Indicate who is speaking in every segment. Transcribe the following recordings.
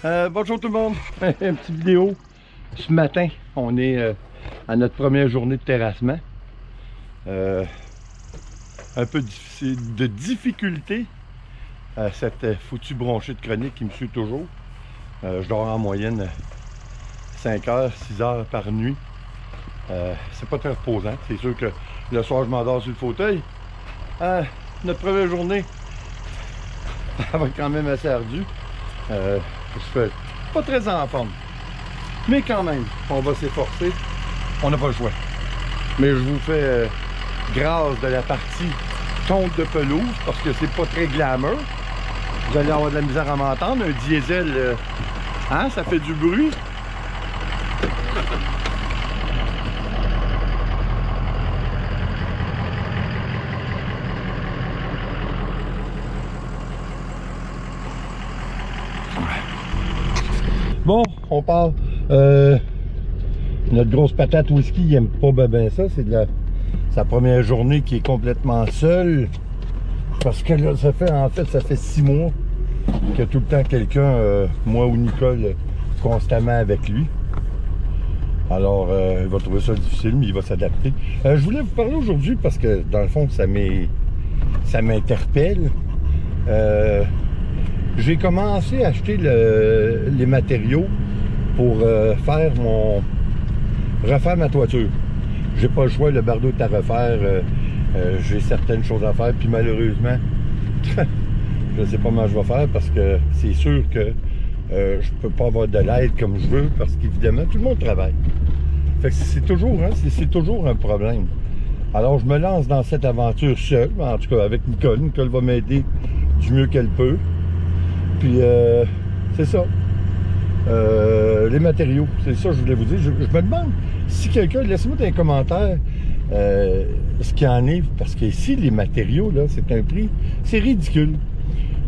Speaker 1: Bonjour tout le monde, une petite vidéo. Ce matin, on est à notre première journée de terrassement. Un peu de difficulté à cette foutue bronchite chronique qui me suit toujours. Je dors en moyenne 5 heures, 6 heures par nuit. C'est pas très reposant. C'est sûr que le soir, je m'endors sur le fauteuil. Notre première journée, elle va être quand même assez ardue. Je fais pas très en forme, mais quand même on va s'efforcer, on n'a pas le choix. Mais je vous fais grâce de la partie tonte de pelouse parce que c'est pas très glamour. Vous allez avoir de la misère à m'entendre. Un diesel, ça fait du bruit. Bon, on part. Notre grosse patate whisky, il aime pas ben ça. C'est de sa première journée qui est complètement seule. Parce que là, ça fait 6 mois qu'il y a tout le temps quelqu'un, moi ou Nicole, constamment avec lui. Alors, il va trouver ça difficile, mais il va s'adapter. Je voulais vous parler aujourd'hui parce que, dans le fond, ça m'interpelle. J'ai commencé à acheter les matériaux pour refaire ma toiture. J'ai pas le choix, le bardeau est à refaire. J'ai certaines choses à faire, puis malheureusement, je sais pas comment je vais faire parce que c'est sûr que je peux pas avoir de l'aide comme je veux parce qu'évidemment, tout le monde travaille. Fait que c'est toujours un problème. Alors, je me lance dans cette aventure seul, en tout cas avec Nicole. Nicole va m'aider du mieux qu'elle peut. Puis, c'est ça. Les matériaux, c'est ça que je voulais vous dire. Je me demande si quelqu'un, laissez-moi dans les commentaires ce qu'il y en est, parce que ici, les matériaux, là, c'est un prix, c'est ridicule.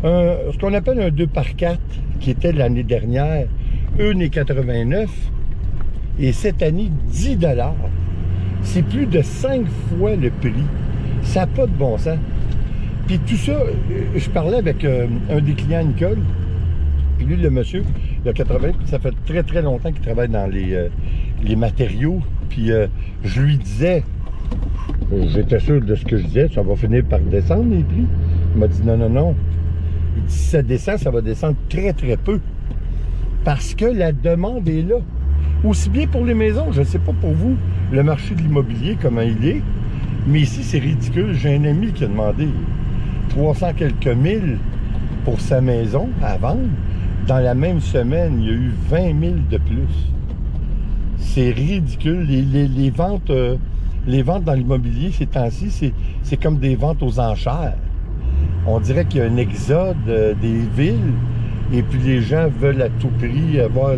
Speaker 1: Ce qu'on appelle un 2x4, qui était l'année dernière, 1,89 et cette année, 10 $. C'est plus de 5 fois le prix. Ça n'a pas de bon sens. Puis tout ça, je parlais avec un des clients, Nicole, puis lui, le monsieur, il a 80, puis ça fait très très longtemps qu'il travaille dans les matériaux, puis je lui disais, j'étais sûr de ce que je disais, ça va finir par descendre les prix. Il m'a dit non, non, non. Il dit si ça descend, ça va descendre très très peu, parce que la demande est là. Aussi bien pour les maisons, je ne sais pas pour vous, le marché de l'immobilier, comment il est, mais ici c'est ridicule. J'ai un ami qui a demandé 300 quelques mille pour sa maison à vendre. Dans la même semaine, il y a eu 20 000 de plus. C'est ridicule. Les ventes dans l'immobilier ces temps-ci, c'est comme des ventes aux enchères. On dirait qu'il y a un exode des villes et puis les gens veulent à tout prix avoir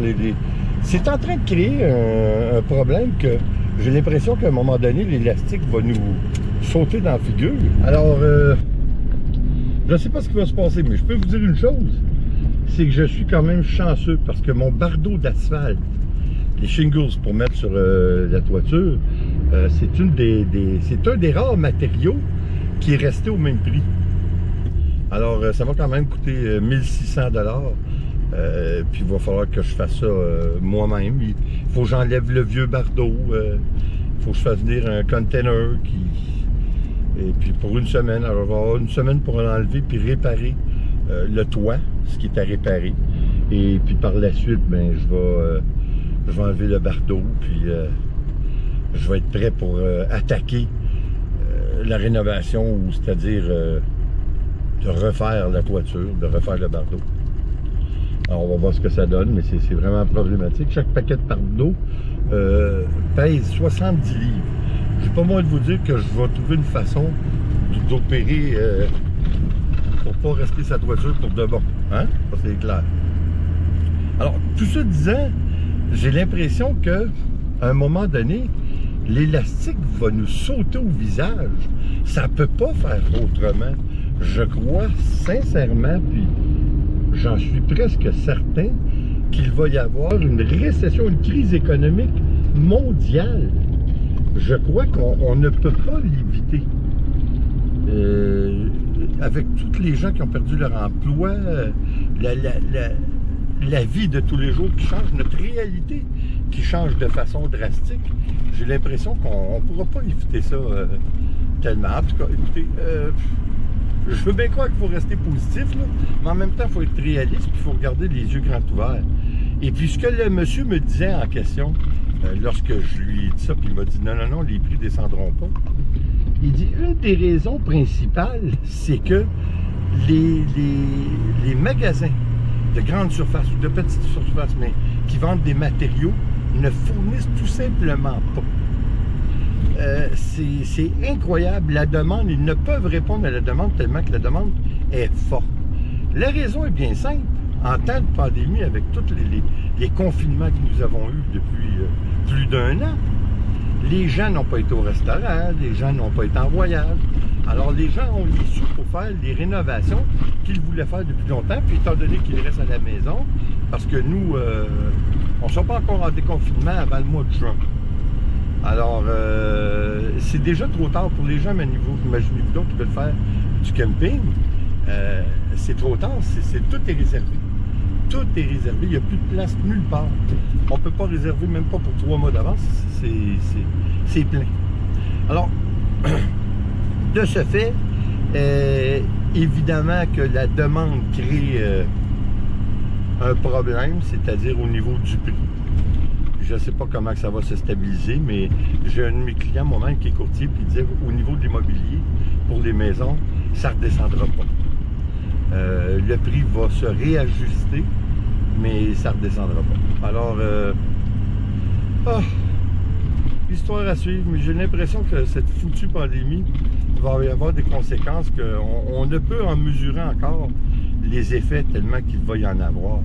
Speaker 1: C'est en train de créer un problème que j'ai l'impression qu'à un moment donné, l'élastique va nous sauter dans la figure. Alors, je ne sais pas ce qui va se passer, mais je peux vous dire une chose, c'est que je suis quand même chanceux parce que mon bardeau d'asphalte, les shingles pour mettre sur la toiture, c'est un des rares matériaux qui est resté au même prix. Alors, ça va quand même coûter 1600 $. Puis il va falloir que je fasse ça moi-même. Il faut que j'enlève le vieux bardeau. Il faut que je fasse venir un container et puis pour une semaine, alors je vais avoir une semaine pour l'enlever puis réparer le toit, ce qui est à réparer. Et puis par la suite, ben, je vais enlever le bardeau, puis je vais être prêt pour attaquer la rénovation, ou c'est-à-dire de refaire la toiture, de refaire le bardeau. Alors on va voir ce que ça donne, mais c'est vraiment problématique. Chaque paquet de bardeau pèse 70 livres. J'ai pas moins de vous dire que je vais trouver une façon d'opérer pour pas rester sa toiture pour de bon. Hein? Ça c'est clair. Alors, tout ça disant, j'ai l'impression que à un moment donné, l'élastique va nous sauter au visage. Ça peut pas faire autrement. Je crois sincèrement, puis j'en suis presque certain, qu'il va y avoir une récession, une crise économique mondiale. Je crois qu'on ne peut pas l'éviter. Avec toutes les gens qui ont perdu leur emploi, la vie de tous les jours qui change, notre réalité qui change de façon drastique. J'ai l'impression qu'on ne pourra pas éviter ça tellement. En tout cas, écoutez, je veux bien croire qu'il faut rester positif, là, mais en même temps, il faut être réaliste et il faut regarder les yeux grands ouverts. Et puis, ce que le monsieur me disait en question, lorsque je lui ai dit ça, puis il m'a dit non, non, non, les prix ne descendront pas. Il dit une des raisons principales, c'est que les magasins de grande surface ou de petite surface, mais qui vendent des matériaux, ne fournissent tout simplement pas. C'est incroyable, la demande, ils ne peuvent répondre à la demande tellement que la demande est forte. La raison est bien simple. En temps de pandémie, avec tous les confinements que nous avons eus depuis plus d'1 an, les gens n'ont pas été au restaurant, les gens n'ont pas été en voyage. Alors les gens ont les sous pour faire les rénovations qu'ils voulaient faire depuis longtemps, puis étant donné qu'ils restent à la maison, parce que nous, on ne sera pas encore en déconfinement avant le mois de juin. Alors, c'est déjà trop tard pour les gens, mais imaginez-vous donc qu'ils veulent faire du camping. C'est trop tard, tout est réservé. Tout est réservé, il n'y a plus de place nulle part. On ne peut pas réserver, même pas pour 3 mois d'avance, c'est plein. Alors, de ce fait, évidemment que la demande crée un problème, c'est-à-dire au niveau du prix. Je ne sais pas comment que ça va se stabiliser, mais j'ai un de mes clients moi-même qui est courtier, puis il disait au niveau de l'immobilier, pour les maisons, ça ne redescendra pas. Le prix va se réajuster, mais ça ne redescendra pas. Alors, histoire à suivre, mais j'ai l'impression que cette foutue pandémie va y avoir des conséquences qu'on ne peut en mesurer encore les effets tellement qu'il va y en avoir.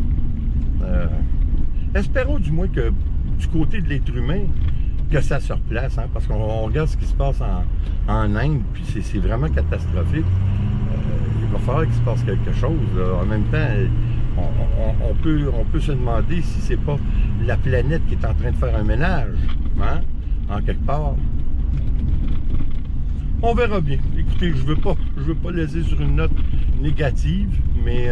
Speaker 1: Espérons du moins que du côté de l'être humain, que ça se replace, hein, parce qu'on regarde ce qui se passe en Inde, puis c'est vraiment catastrophique. Il va falloir qu'il se passe quelque chose. Là. En même temps, on peut se demander si c'est pas la planète qui est en train de faire un ménage, hein, en quelque part. On verra bien. Écoutez, je veux pas laisser sur une note négative, mais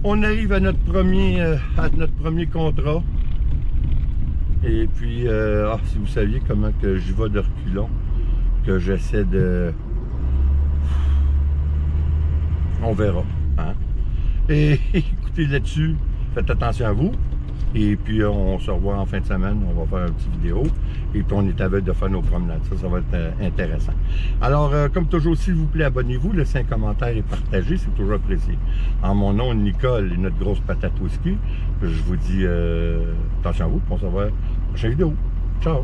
Speaker 1: on arrive à notre premier contrat. Et puis, si vous saviez comment que j'y vais de reculons, que j'essaie de... On verra. Hein? Et écoutez, là-dessus, faites attention à vous. Et puis, on se revoit en fin de semaine. On va faire une petite vidéo. Et puis, on est à veille de faire nos promenades. Ça va être intéressant. Alors, comme toujours, s'il vous plaît, abonnez-vous, laissez un commentaire et partagez. C'est toujours apprécié. En mon nom, Nicole et notre grosse patate whisky, je vous dis attention à vous. On se revoit dans la prochaine vidéo. Ciao!